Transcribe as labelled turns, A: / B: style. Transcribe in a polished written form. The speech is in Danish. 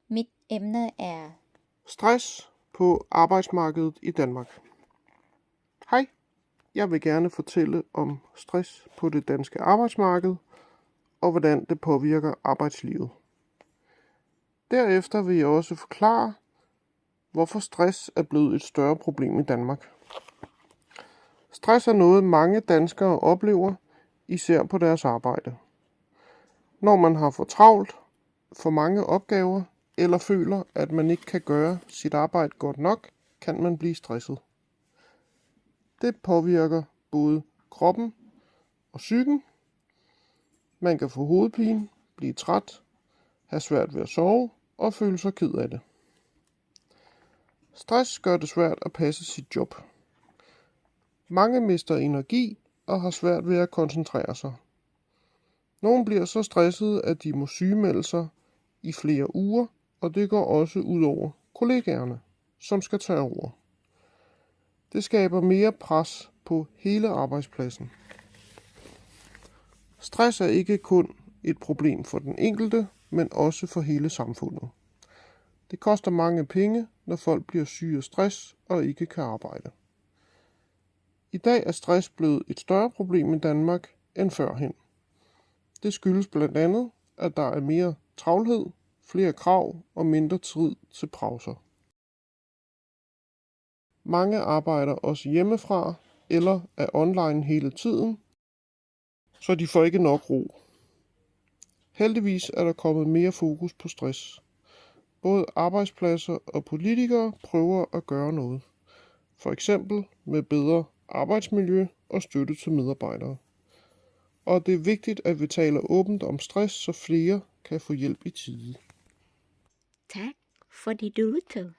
A: Mit emne er
B: Stress på arbejdsmarkedet i Danmark. Hej, jeg vil gerne fortælle om stress på det danske arbejdsmarked og hvordan det påvirker arbejdslivet. Derefter vil jeg også forklare, hvorfor stress er blevet et større problem i Danmark. Stress er noget, mange danskere oplever, især på deres arbejde. Når man har for travlt, for mange opgaver, eller føler, at man ikke kan gøre sit arbejde godt nok, kan man blive stresset. Det påvirker både kroppen og psyken. Man kan få hovedpine, blive træt, have svært ved at sove og føle sig ked af det. Stress gør det svært at passe sit job. Mange mister energi og har svært ved at koncentrere sig. Nogle bliver så stressede, at de må sygemelde sig i flere uger, og det går også ud over kollegaerne, som skal tage over. Det skaber mere pres på hele arbejdspladsen. Stress er ikke kun et problem for den enkelte, men også for hele samfundet. Det koster mange penge, når folk bliver syge af stress og ikke kan arbejde. I dag er stress blevet et større problem i Danmark end førhen. Det skyldes blandt andet, at der er mere travlhed, flere krav og mindre tid til pauser. Mange arbejder også hjemmefra eller er online hele tiden, så de får ikke nok ro. Heldigvis er der kommet mere fokus på stress. Både arbejdspladser og politikere prøver at gøre noget. For eksempel med bedre arbejdsmiljø og støtte til medarbejdere. Og det er vigtigt, at vi taler åbent om stress, så flere kan få hjælp i tide.
A: Tak fordi du lyttede.